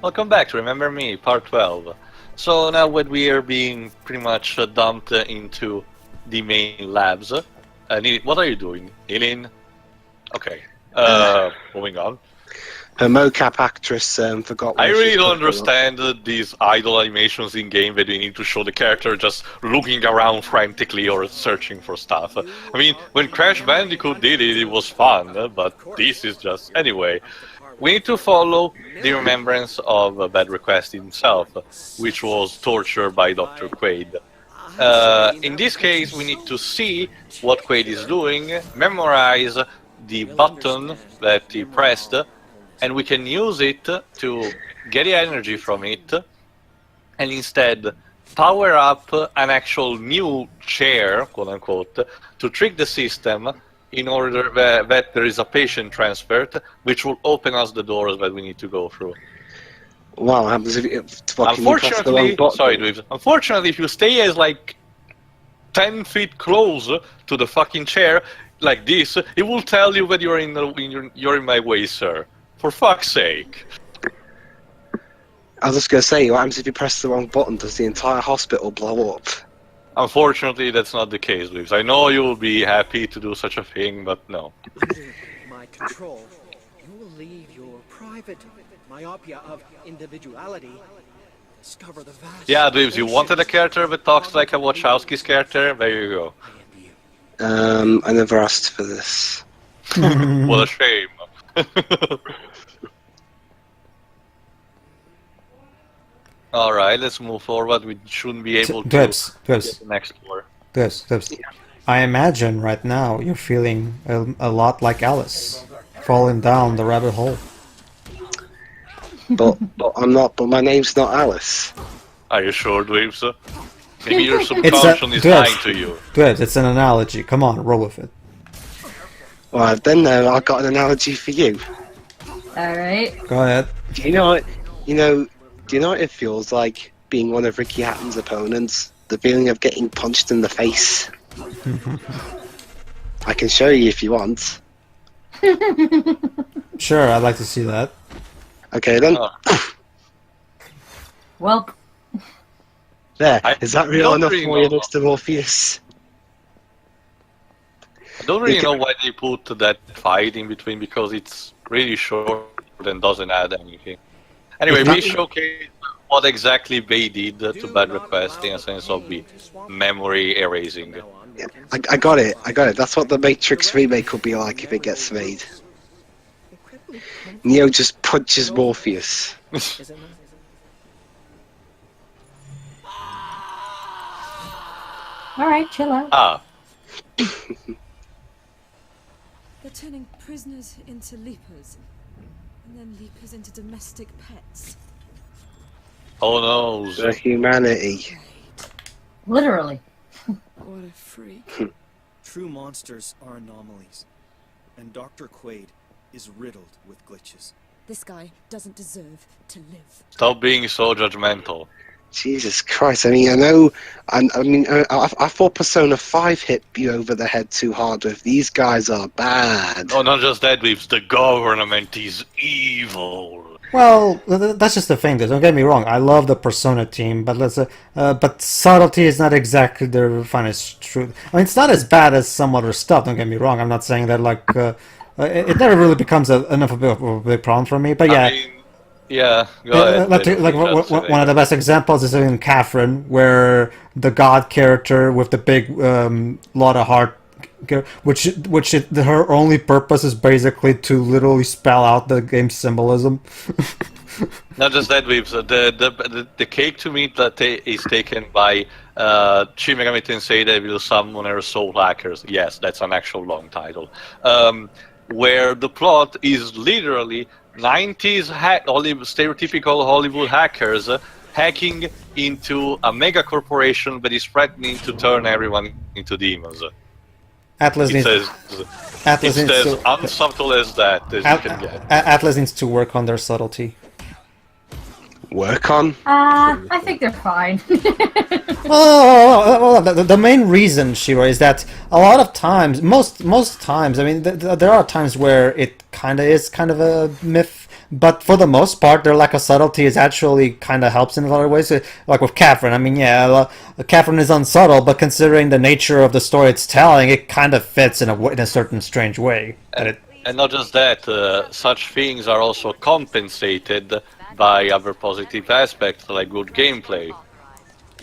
Welcome back to Remember Me, Part 12. So now when we are being pretty much dumped into the main labs, what are you doing, Nilin? Okay, moving on. Her mocap actress forgot. I really don't understand these idle animations in game where you need to show the character just looking around frantically or searching for stuff. I mean, when Crash Bandicoot did it, it was fun, but this is just... Anyway, we need to follow the remembrance of Bad Request himself, which was tortured by Doctor Quaid. In this case, we need to see what Quaid is doing, memorize the button that he pressed, and we can use it to get the energy from it, and instead power up an actual new chair, quote-unquote, to trick the system in order that there is a patient transferred, which will open us the doors that we need to go through. Wow, what happens if you press the wrong button? Sorry, Dweebs. Unfortunately, if you stay as like 10 feet close to the fucking chair, like this, it will tell you that you're in my way, sir. For fuck's sake. I was just going to say, what happens if you press the wrong button? Does the entire hospital blow up? Unfortunately, that's not the case, Dweebs. I know you will be happy to do such a thing, but no. Under my control, you will leave your private myopia of individuality. Discover the vast... Yeah, Dweebs, you wanted a character that talks like a Wachowski's character? There you go. I never asked for this. What a shame. Alright, let's move forward. We shouldn't be able to get the next floor. I imagine right now you're feeling a lot like Alice, falling down the rabbit hole. But I'm not. But my name's not Alice. Are you sure, Dweebs? Maybe your subconscious is lying to you. Dweebs, it's an analogy. Come on, roll with it. Well, then I've got an analogy for you. Alright. Go ahead. Do you know what? Do you know what it feels like being one of Ricky Hatton's opponents? The feeling of getting punched in the face. I can show you if you want. Sure, I'd like to see that. Okay then. Well. There. Is that real enough for you, Mr. Morpheus? I don't really know why they put that fight in between, because it's really short and doesn't add anything. Anyway, we showcase what exactly they did to Bad Request in a sense of the memory erasing. Yeah, I got it. That's what the Matrix remake would be like if it gets made. Neo just punches Morpheus. Alright, chill out. They're turning prisoners into leapers, and then leapers into domestic pets. Oh no. The humanity. Literally. What a freak. True monsters are anomalies, and Doctor Quaid is riddled with glitches. This guy doesn't deserve to live. Stop being so judgmental. Jesus Christ! I mean, I know. I thought Persona 5 hit you over the head too hard. With these guys are bad. Oh, not just that, Dweebs. The government is evil. Well, that's just the thing. Don't get me wrong. I love the Persona team, but subtlety is not exactly their finest truth. I mean, it's not as bad as some other stuff. Don't get me wrong. I'm not saying that it never really becomes enough of a big problem for me. But yeah. I mean, yeah, go ahead. One of the best examples is in Catherine, where the god character with the big lot of heart, her only purpose is basically to literally spell out the game's symbolism. Not just that, Weeps. The cake to meat that is taken by Shin Megami Tensei Devil Summoner Soul Hackers. Yes, that's an actual long title. Where the plot is literally 90s stereotypical Hollywood hackers hacking into a mega corporation that is threatening to turn everyone into demons. Atlas it's as unsubtle as that as you can get. Atlas needs to work on their subtlety. Work on? I think they're fine. The main reason, Shiro, is that a lot of times, most times, I mean, there are times where it kind of is kind of a myth but for the most part, their lack of subtlety is actually kind of helps in a lot of ways. Like with Catherine, I mean, yeah, Catherine is unsubtle, but considering the nature of the story it's telling, it kind of fits in a certain strange way. And not just that, such things are also compensated by other positive aspects, like good gameplay.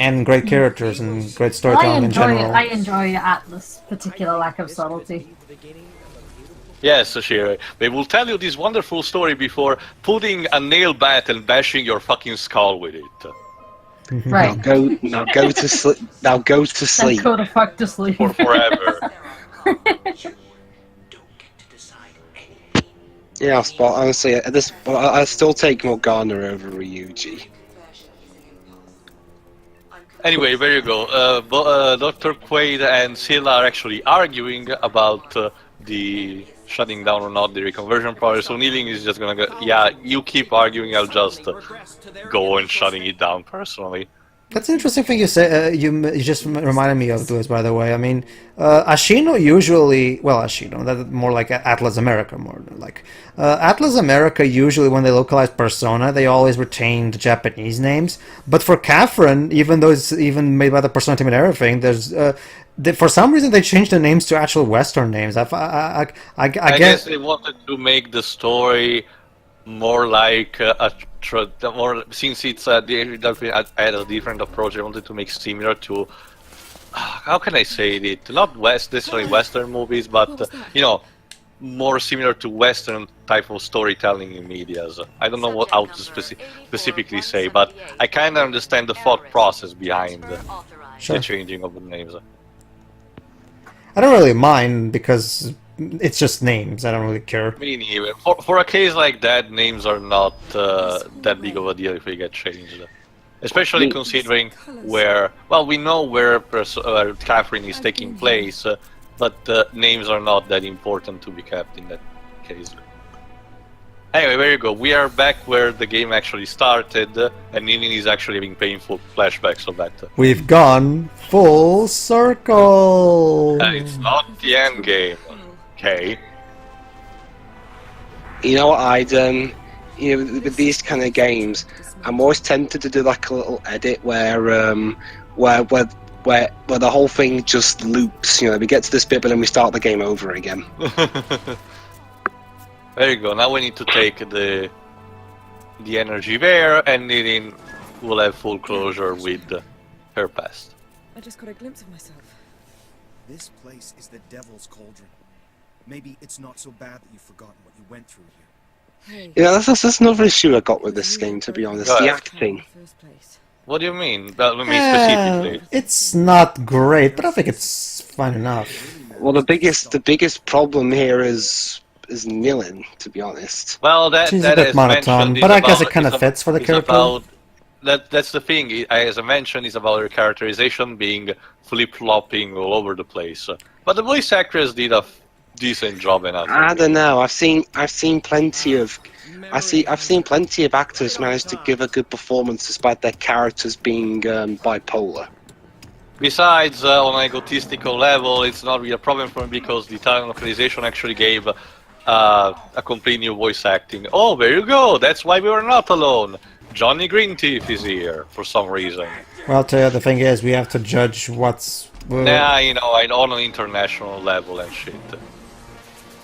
And great characters and great storytelling in general. I enjoy Atlas' particular lack of subtlety. Yes, Shira. They will tell you this wonderful story before putting a nail bat and bashing your fucking skull with it. Right. Now go to sleep. Now go to sleep. Then go the fuck to sleep. For forever. Yeah, Spot. Honestly, at this, I still take Morgana over Ryuji. Anyway, there you go. Doctor Quaid and Scylla are actually arguing about the shutting down or not the reconversion project. So Nilin is just gonna go, yeah, you keep arguing, I'll just go and shutting it down personally. That's an interesting thing you say. You just reminded me of this, by the way. I mean, Ashino usually, well, Ashino, that's more like Atlas America, more like Atlas America. Usually, when they localize Persona, they always retain the Japanese names. But for Catherine, even though it's even made by the Persona team and everything, there's for some reason they changed the names to actual Western names. I guess they wanted to make the story more like more, since it's I had a different approach. I wanted to make similar to how can I say it? Not necessarily Western movies, but you know, more similar to Western type of storytelling in medias. I don't know how to specifically say, but I kind of understand the thought process behind the changing of the names. I don't really mind because it's just names. I don't really care. Me neither. For a case like that, names are not that big of a deal if they get changed. Especially considering where, well, we know where Catherine is taking place, but names are not that important to be kept in that case. Anyway, there you go. We are back where the game actually started, and Nilin is actually having painful flashbacks of that. We've gone full circle! It's not the end game. Okay. You know what I'd you know, with these kind of games, I'm always tempted to do like a little edit where the whole thing just loops. You know, we get to this bit, but then we start the game over again. There you go. Now we need to take the energy there, and Nilin will have full closure with her past. I just got a glimpse of myself. This place is the Devil's Cauldron. Maybe it's not so bad that you've forgotten what you went through here. Hey, Yeah, that's another issue I got with this game, to be honest. The acting. What do you mean? Let me specifically. It's not great, but I think it's fine enough. Well, the biggest problem here is Nilin, to be honest. Well, She's that a bit as monotone, mentioned, but is I guess about- it kind of is fits for the is character. about- That's the thing. As I mentioned, is about her characterization being flip-flopping all over the place. But the voice actress did a decent job enough. I don't know. I've seen plenty of actors manage to give a good performance despite their characters being bipolar. Besides, on an egotistical level, it's not really a problem for me because the Italian localization actually gave a complete new voice acting. Oh, there you go. That's why we were not alone. Johnny Greenteeth is here for some reason. Well, I'll tell you, the thing is, we have to judge what's... Yeah, you know, on an international level and shit.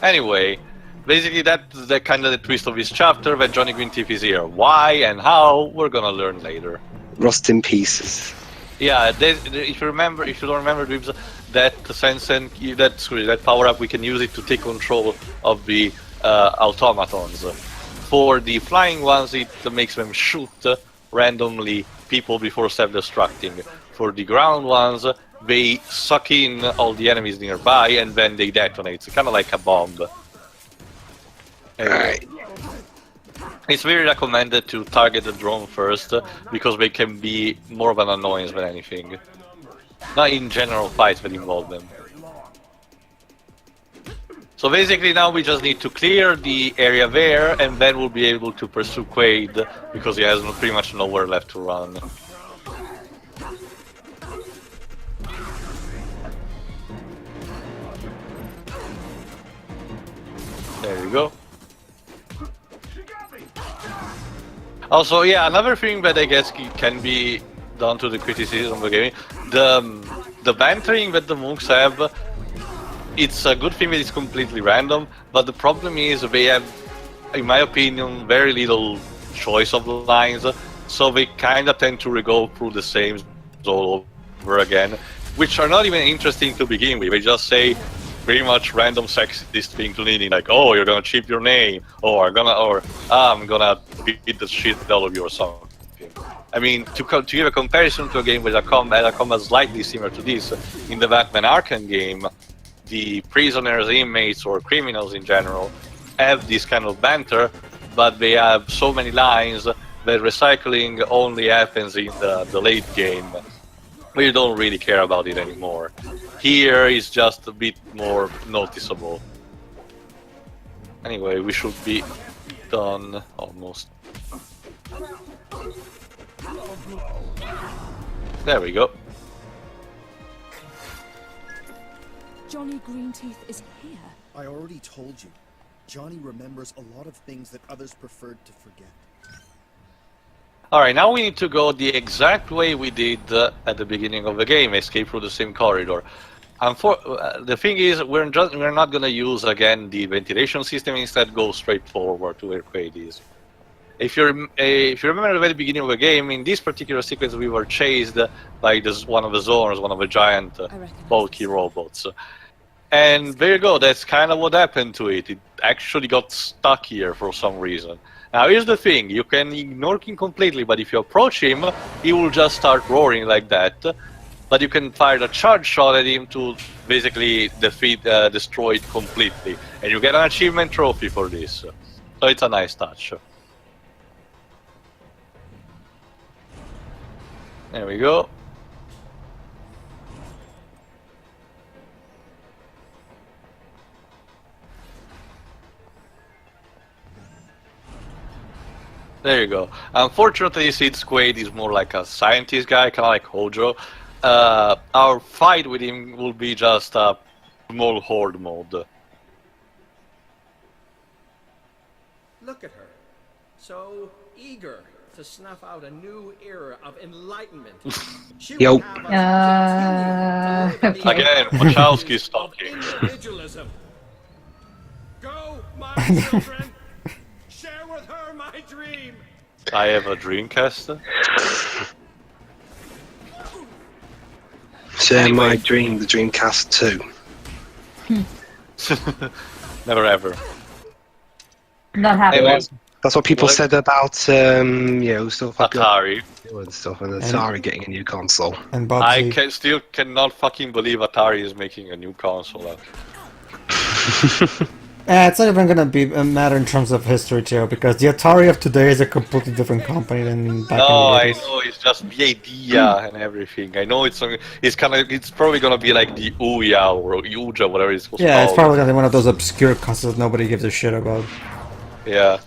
Anyway, basically that's the kind of the twist of this chapter, that Johnny Greenteeth is here. Why and how, we're gonna learn later. Rust in pieces. Yeah, if you don't remember, that power up, we can use it to take control of the automatons. For the flying ones, it makes them shoot randomly people before self-destructing. For the ground ones, they suck in all the enemies nearby and then they detonate. It's kind of like a bomb. Anyway. It's very recommended to target the drone first, because they can be more of an annoyance than anything. Not in general fights that involve them. So basically now we just need to clear the area there, and then we'll be able to pursue Quaid, because he has pretty much nowhere left to run. There you go. Also, yeah, another thing that I guess can be done to the criticism of the game, the bantering that the monks have, it's a good thing that it's completely random, but the problem is they have, in my opinion, very little choice of lines, so they kind of tend to go through the same all over again, which are not even interesting to begin with. They just say pretty much random sexist thing to Nilin, like, "Oh, you're gonna cheat your name," or I'm gonna beat the shit out of you or something. I mean, to give a comparison to a game with a combat slightly similar to this, in the Batman Arkham game, the prisoners, inmates, or criminals in general have this kind of banter, but they have so many lines that recycling only happens in the late game. We don't really care about it anymore. Here is just a bit more noticeable. Anyway, we should be done almost. There we go. Johnny Greenteeth is here. I already told you. Johnny remembers a lot of things that others preferred to forget. Alright, now we need to go the exact way we did at the beginning of the game, escape through the same corridor. The thing is, we're not going to use again the ventilation system, instead go straight forward to where Quaid is. If you remember at the very beginning of the game, in this particular sequence we were chased by one of the zones, one of the giant bulky robots. And there you go, that's kind of what happened to it. It actually got stuck here for some reason. Now here's the thing, you can ignore him completely, but if you approach him, he will just start roaring like that. But you can fire a charge shot at him to basically destroy it completely. And you get an achievement trophy for this. So it's a nice touch. There we go. There you go. Unfortunately, since Quaid is more like a scientist guy, kind of like Hojo, our fight with him will be just a small horde mode. Look at her. So eager to snuff out a new era of enlightenment. She Yo. would have us continue to live in the Again, Wachowski's talking. individualism. Go, my children. Share with her my dream. I have a Dreamcast. Share Anyway. my dream, the Dreamcast 2. Never ever. Not happy. Anyway, That's what people What? said about, stuff like Atari. and stuff, and Atari getting a new console. And I Bubsy. still cannot fucking believe Atari is making a new console. It's not even gonna be a matter in terms of history, too, because the Atari of today is a completely different company than back No, in I the 80s. know, it's just the idea and everything. I know it's probably gonna be like the Ouya or Yuja, whatever it's called. Yeah, it's probably gonna be one of those obscure concepts nobody gives a shit about. Yeah.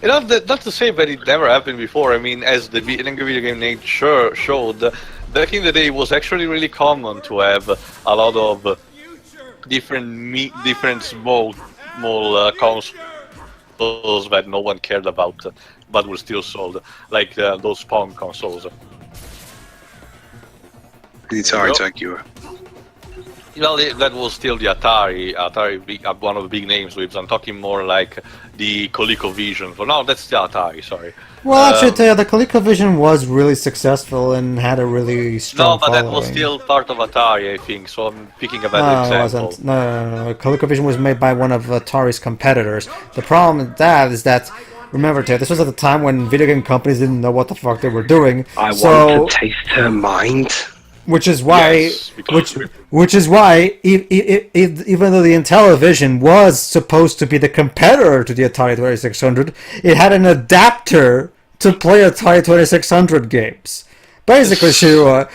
You know, not to say that it never happened before. I mean, as the video game name showed, back in the day it was actually really common to have a lot of different small consoles that no one cared about, but were still sold, like those Pong consoles. The Atari Jaguar. You know, that was still the Atari, one of the big names with. I'm talking more like the ColecoVision. So no, that's the Atari. Sorry. Well, actually, the ColecoVision was really successful and had a really strong No, but that following. was still part of Atari, I think. So I'm picking a better No, it example. wasn't. No. ColecoVision was made by one of Atari's competitors. The problem with that is that, remember, Ted, this was at the time when video game companies didn't know what the fuck they were doing. I so, want to taste her mind. which is why, Yes, because- which is why, even though the Intellivision was supposed to be the competitor to the Atari 2600, it had an adapter to play Atari 2600 games. Basically, Shiroi,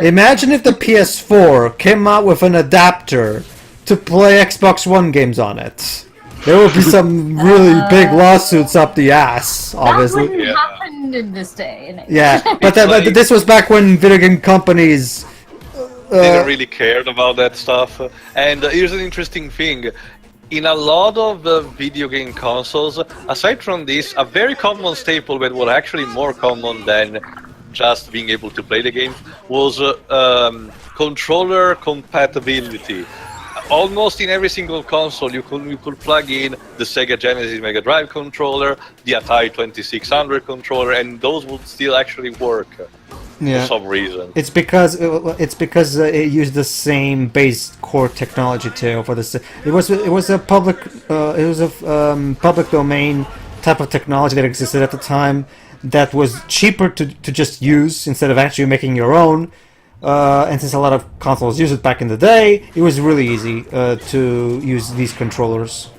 imagine if the PS4 came out with an adapter to play Xbox One games on it. There would be some really big lawsuits up the ass, That obviously. wouldn't Yeah. happen in this day. And age. Yeah, but like- this was back when video game companies Didn't really cared about that stuff. And here's an interesting thing. in a lot of video game consoles, aside from this, a very common staple, but was actually more common than just being able to play the game, was controller compatibility. Almost in every single console, you could plug in the Sega Genesis Mega Drive controller, the Atari 2600 controller, and those would still actually work for some reason. It's because it used the same base core technology too. For this, it was a public public domain type of technology that existed at the time that was cheaper to just use instead of actually making your own. And since a lot of consoles used it back in the day, it was really easy to use these controllers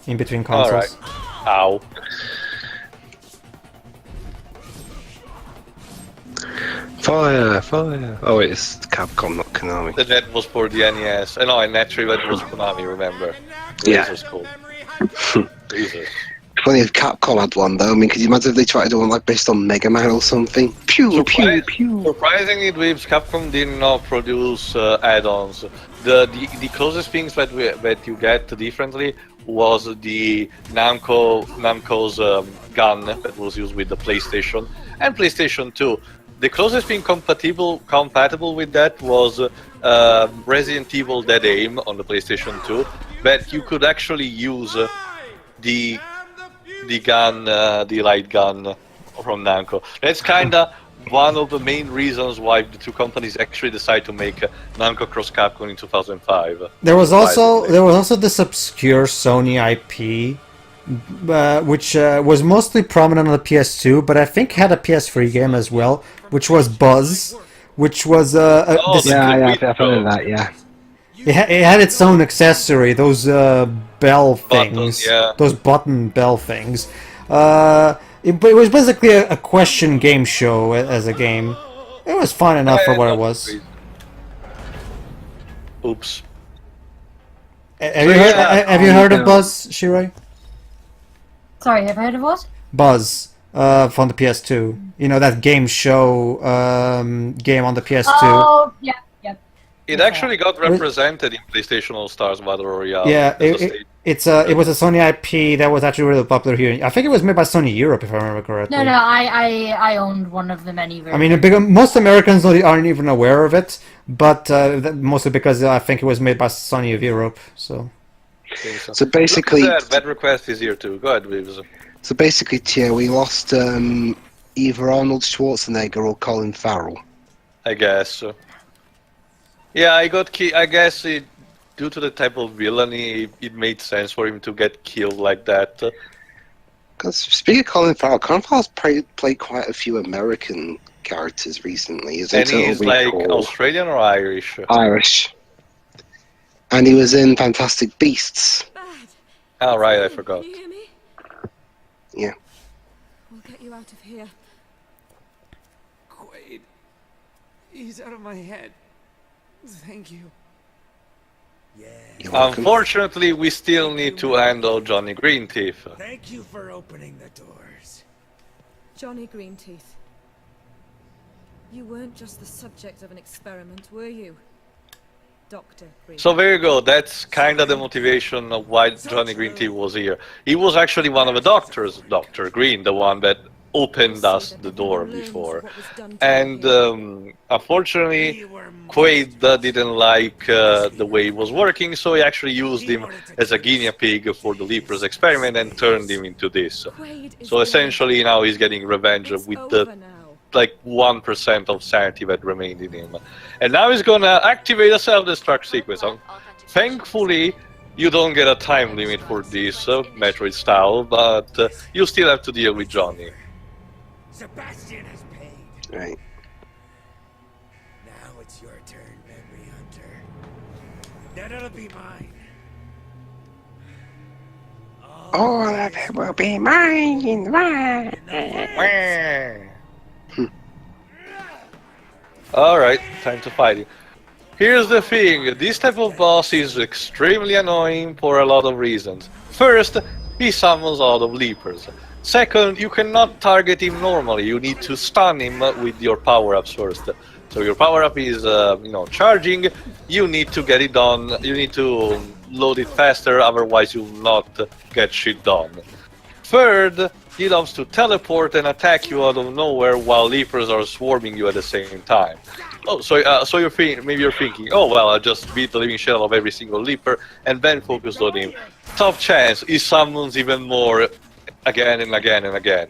in between consoles. Alright. Ow. Fire, fire. Oh, it's Capcom, not Konami. The net was for the NES. No, and naturally that was Konami, remember? Yeah. This was cool. Jesus. Funny if Capcom had one though. I mean, could you imagine if they tried to do one like based on Mega Man or something? Pew, pew, pew. Surprisingly, Dweebs, Capcom did not produce add-ons. The closest things that you get differently was the Namco's gun that was used with the PlayStation and PlayStation 2. The closest thing compatible with that was Resident Evil Dead Aim on the PlayStation 2, but you could actually use the gun, the light gun from Namco. That's kinda one of the main reasons why the two companies actually decided to make Namco Cross Capcom in 2005. There was also this obscure Sony IP, which was mostly prominent on the PS2, but I think had a PS3 game as well, which was Buzz, which was I've heard of that. Yeah. It had its own accessory, those bell things, those button bell things. It was basically a question game show as a game. It was fun enough for what it was. Oops. Have you heard of Buzz, Shirai? Sorry, have I heard of what? Buzz from the PS2. You know, that game show game on the PS2. Oh, yeah. It actually got represented in PlayStation All Stars Battle Royale. Yeah, it was a Sony IP that was actually really popular here. I think it was made by Sony Europe, if I remember correctly. No, I owned one of the many versions. I mean, most Americans aren't even aware of it, but mostly because I think it was made by Sony of Europe. So basically, that request is here too. Go ahead, Reeves. So basically, Tia, we lost either Arnold Schwarzenegger or Colin Farrell. I guess. Yeah, I guess due to the type of villainy, it made sense for him to get killed like that. Because speaking of Colin Farrell's played quite a few American characters recently. And he's like Australian or Irish? Irish. And he was in Fantastic Beasts. Oh, right, I forgot. Can you hear me? Yeah. We'll get you out of here. Quaid. He's out of my head. Thank you. Yeah. Unfortunately, we still need to handle Johnny Greenteeth. Thank you for opening the doors. Johnny Greenteeth. You weren't just the subject of an experiment, were you? Dr. Greenteeth. So there you go, that's kind of the motivation of why Johnny Greenteeth was here. He was actually one of the doctors, Dr. Green, the one that opened us the door before. And unfortunately, Quaid didn't like the way it was working, so he actually used him as a guinea pig for the Leapers experiment and turned him into this. So essentially now he's getting revenge with the like 1% of sanity that remained in him. And now he's gonna activate a self-destruct sequence. Thankfully, you don't get a time limit for this, Metroid style, but you still have to deal with Johnny. Sebastian has paid. Right. Now it's your turn, Memory Hunter. Then it'll be mine. All of it will be mine. Alright, time to fight him. Here's the thing, this type of boss is extremely annoying for a lot of reasons. First, he summons a lot of Leapers. Second, you cannot target him normally, you need to stun him with your power-ups first. So your power-up is, charging, you need to get it done, you need to load it faster, otherwise you will not get shit done. Third, he loves to teleport and attack you out of nowhere while leapers are swarming you at the same time. Oh, so maybe you're thinking, oh well, I'll just beat the living shell of every single leaper and then focus on him. Tough chance, he summons even more again and again and again.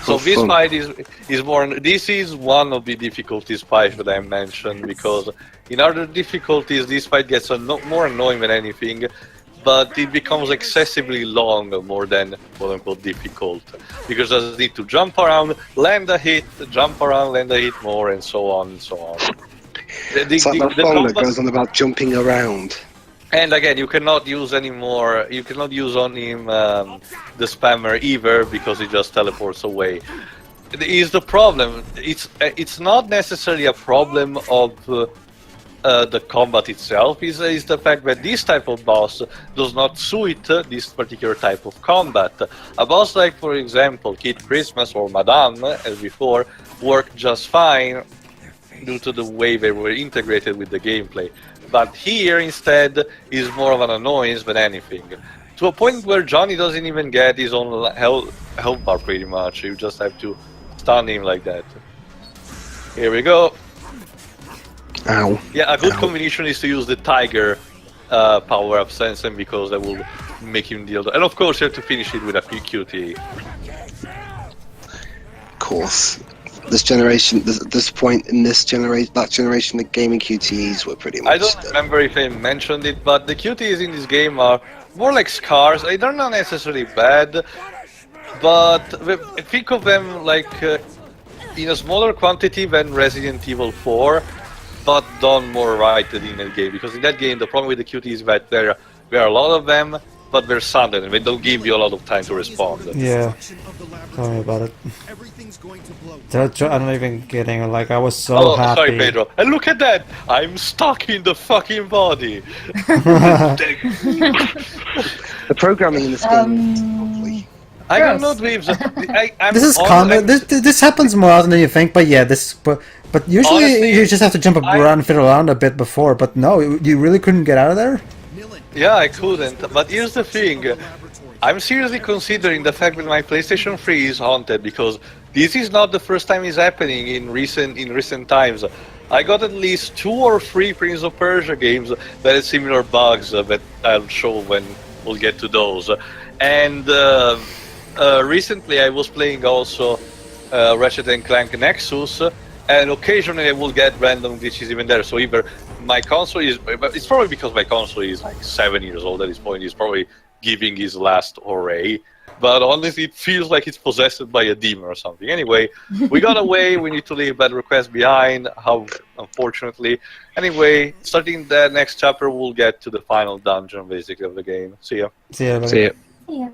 So this fight is more. This is one of the difficulty spikes that I mentioned, because in other difficulties this fight gets more annoying than anything, but it becomes excessively long more than quote-unquote difficult, because I need to jump around, land a hit, jump around, land a hit more, and so on and so on. It's like that song that goes on about jumping around. And again, you cannot use anymore. You cannot use on him the spammer either, because he just teleports away. Is the problem? It's not necessarily a problem of the combat itself. Is the fact that this type of boss does not suit this particular type of combat. A boss like, for example, Kid Christmas or Madame, as before, worked just fine due to the way they were integrated with the gameplay. But here, instead, is more of an annoyance than anything. To a point where Johnny doesn't even get his own health bar, pretty much. You just have to stun him like that. Here we go. Ow. Yeah, a good combination is to use the Tiger power-up Sensen, because that will make him deal... And of course, you have to finish it with a QTE. Of course. This generation, this point in this generation, that generation, the gaming QTEs were pretty much... I don't remember if I mentioned it, but the QTEs in this game are more like scars. They're not necessarily bad, but think of them like in a smaller quantity than Resident Evil 4, but done more right in the game. Because in that game, the problem with the QTEs is that there are a lot of them, but they're sudden and they don't give you a lot of time to respond. Yeah, tell me about it. I'm not even kidding, like I was so happy. Sorry, Pedro. And look at that! I'm stuck in the fucking body! The programming in this game is lovely. I don't know, Dweebs. This is common. This happens more often than you think, but yeah, but usually honestly, you just have to jump around and fiddle around a bit before, but no, you really couldn't get out of there? Yeah, I couldn't, but here's the thing. I'm seriously considering the fact that my PlayStation 3 is haunted, because this is not the first time it's happening in recent times. I got at least 2 or 3 Prince of Persia games that had similar bugs that I'll show when we'll get to those. And recently I was playing also Ratchet & Clank Nexus, and occasionally I will get random glitches even there. So either my console is... It's probably because my console is like 7 years old at this point. It's probably giving his last hooray. But honestly, it feels like it's possessed by a demon or something. Anyway, we got away. We need to leave bad requests behind. How unfortunately. Anyway, starting the next chapter, we'll get to the final dungeon, basically, of the game. See ya. See ya. See ya. Yeah.